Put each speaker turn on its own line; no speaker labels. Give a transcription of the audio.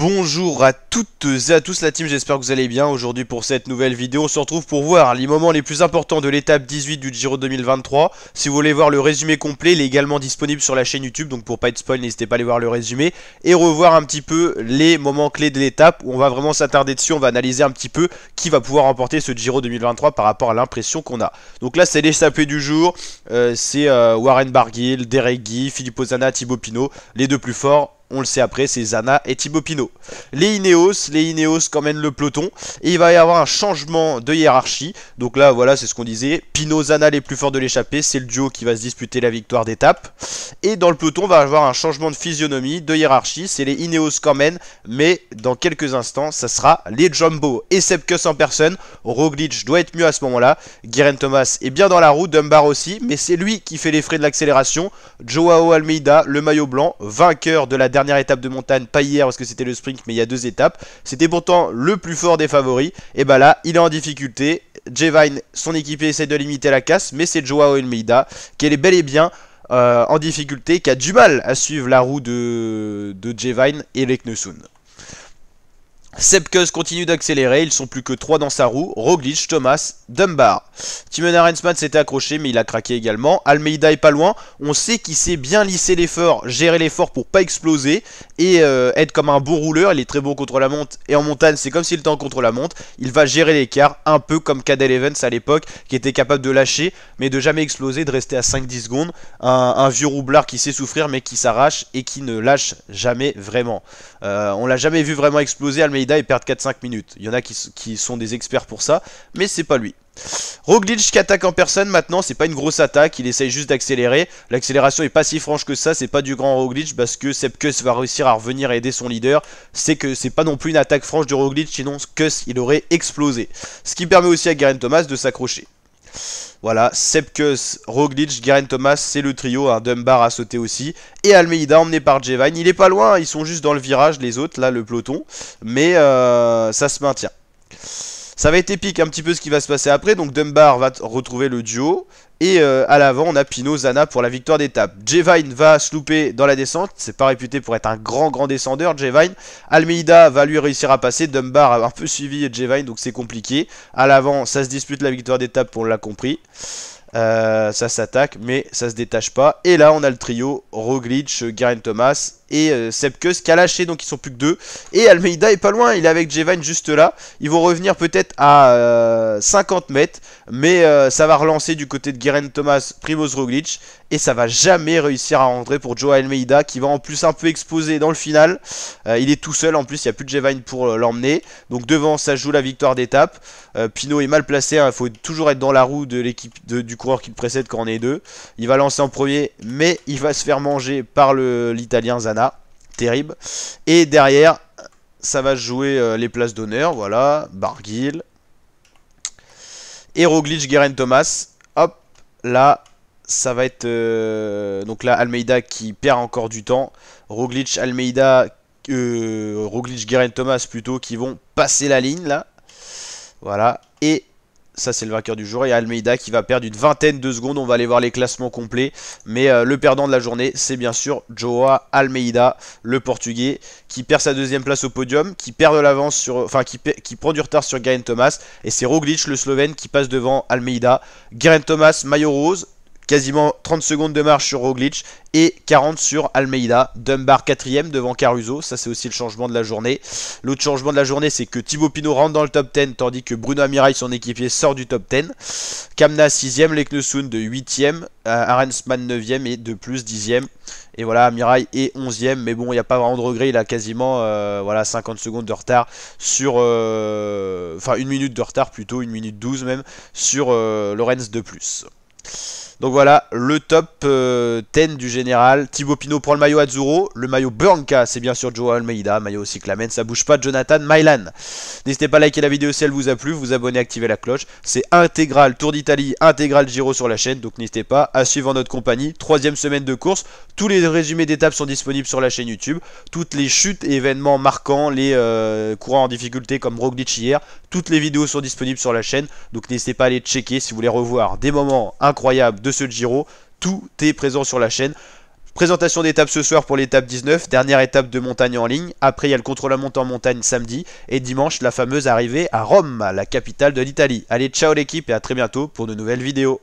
Bonjour à toutes et à tous la team, j'espère que vous allez bien. Aujourd'hui pour cette nouvelle vidéo, on se retrouve pour voir les moments les plus importants de l'étape 18 du Giro 2023. Si vous voulez voir le résumé complet, il est également disponible sur la chaîne YouTube, donc pour pas être spoil, n'hésitez pas à aller voir le résumé et revoir un petit peu les moments clés de l'étape où on va vraiment s'attarder dessus, on va analyser un petit peu qui va pouvoir remporter ce Giro 2023 par rapport à l'impression qu'on a. Donc là c'est les sapés du jour, c'est Warren Barguil, Derek Guy, Filippo Zana, Thibaut Pinot, les deux plus forts. On le sait après, c'est Zana et Thibaut Pinot. Les Ineos qu'emmène le peloton. Et il va y avoir un changement de hiérarchie. Donc là, voilà, c'est ce qu'on disait. Pinot, Zana, les plus forts de l'échappée. C'est le duo qui va se disputer la victoire d'étape. Et dans le peloton, on va avoir un changement de physionomie, de hiérarchie. C'est les Ineos qu'emmène. Mais dans quelques instants, ça sera les Jumbo. Et Sepkus en personne. Roglic doit être mieux à ce moment-là. Geraint Thomas est bien dans la roue. Dunbar aussi. Mais c'est lui qui fait les frais de l'accélération. Joao Almeida, le maillot blanc, vainqueur de la dernière étape de montagne, pas hier parce que c'était le sprint, mais il y a deux étapes. C'était pourtant le plus fort des favoris. Et bah là, il est en difficulté. Jevine, son équipier, essaie de limiter la casse, mais c'est Joao Almeida qui est bel et bien en difficulté, qui a du mal à suivre la roue de Jevine et Leknesund. Sepkus continue d'accélérer, ils sont plus que 3 dans sa roue, Roglic, Thomas, Dunbar. Timoner Hensman s'était accroché mais il a craqué également, Almeida est pas loin, on sait qu'il sait bien lisser l'effort, gérer l'effort pour pas exploser et être comme un bon rouleur, il est très bon contre la montre et en montagne c'est comme s'il était en contre la montre, il va gérer l'écart un peu comme Cadel Evans à l'époque qui était capable de lâcher mais de jamais exploser, de rester à 5-10 secondes, un vieux roublard qui sait souffrir mais qui s'arrache et qui ne lâche jamais vraiment. On l'a jamais vu vraiment exploser Almeida et perdre 4-5 minutes. Il y en a qui sont des experts pour ça, mais c'est pas lui. Roglic qui attaque en personne maintenant, c'est pas une grosse attaque, il essaye juste d'accélérer. L'accélération est pas si franche que ça, c'est pas du grand Roglic parce que Sepkus va réussir à revenir et aider son leader. C'est que c'est pas non plus une attaque franche de Roglic, sinon Kuss il aurait explosé. Ce qui permet aussi à Geraint Thomas de s'accrocher. Voilà, Sepkus, Roglic, Geraint Thomas, c'est le trio, un Dunbar a sauté aussi. Et Almeida emmené par Jevine, il est pas loin, ils sont juste dans le virage les autres, là le peloton. Mais ça se maintient. Ça va être épique un petit peu ce qui va se passer après, donc Dunbar va retrouver le duo. Et à l'avant on a Pinot, Zana pour la victoire d'étape. Jevine va se louper dans la descente, c'est pas réputé pour être un grand descendeur Jevine. Almeida va lui réussir à passer, Dunbar a un peu suivi Jevine donc c'est compliqué. À l'avant ça se dispute la victoire d'étape, on l'a compris. Ça s'attaque mais ça se détache pas. Et là on a le trio, Roglic, Geraint Thomas et Sepkus qui a lâché, donc ils sont plus que 2. Et Almeida est pas loin, il est avec Jevine juste là. Ils vont revenir peut-être à 50 mètres. Mais ça va relancer du côté de Geraint Thomas, Primož Roglic. Et ça va jamais réussir à rentrer pour Joao Almeida qui va en plus un peu exposer dans le final. Il est tout seul, en plus il n'y a plus de Jevine pour l'emmener. Donc devant ça joue la victoire d'étape. Pinot est mal placé, il faut toujours être dans la roue de l'équipe du coureur qui le précède quand on est deux. Il va lancer en premier mais il va se faire manger par l'italien Zana. Terrible. Et derrière ça va jouer les places d'honneur. Voilà, Barguil et Roglic, Geraint Thomas. Hop, là ça va être donc là Almeida qui perd encore du temps. Roglic, Almeida, Roglic, Geraint Thomas plutôt qui vont passer la ligne là. Voilà, et ça c'est le vainqueur du jour. Et Almeida qui va perdre une vingtaine de secondes. On va aller voir les classements complets. Mais le perdant de la journée c'est bien sûr Joao Almeida, le portugais, qui perd sa deuxième place au podium, qui perd de l'avance sur, enfin qui prend du retard sur Geraint Thomas. Et c'est Roglic le Slovène qui passe devant Almeida. Geraint Thomas maillot rose, quasiment 30 secondes de marche sur Roglic et 40 sur Almeida. Dunbar 4ème devant Caruso, ça c'est aussi le changement de la journée. L'autre changement de la journée c'est que Thibaut Pinot rentre dans le top 10 tandis que Bruno Amirail, son équipier, sort du top 10. Kamna 6ème, Leknesund de 8ème, Arensman 9ème et de plus 10ème. Et voilà, Amirail est 11ème, mais bon, il n'y a pas vraiment de regret, il a quasiment voilà, 50 secondes de retard sur... Enfin, 1 minute de retard plutôt, 1 minute 12 même, sur Lorenz de plus. Donc voilà, le top 10 du général. Thibaut Pinot prend le maillot Azzurro. Le maillot Branca, c'est bien sûr Joao Almeida. Maillot aussi Cyclamen, ça bouge pas de Jonathan Mailan. N'hésitez pas à liker la vidéo si elle vous a plu, vous abonner, activer la cloche. C'est intégral Tour d'Italie, intégral Giro sur la chaîne. Donc n'hésitez pas à suivre en notre compagnie. 3ème semaine de course. Tous les résumés d'étapes sont disponibles sur la chaîne YouTube. Toutes les chutes et événements marquants, les courants en difficulté comme Roglic hier. Toutes les vidéos sont disponibles sur la chaîne. Donc n'hésitez pas à aller checker si vous voulez revoir des moments incroyables de ce Giro. Tout est présent sur la chaîne. Présentation d'étape ce soir pour l'étape 19, dernière étape de montagne en ligne. Après, il y a le contre-la-montre en montagne samedi. Et dimanche, la fameuse arrivée à Rome, la capitale de l'Italie. Allez, ciao l'équipe et à très bientôt pour de nouvelles vidéos.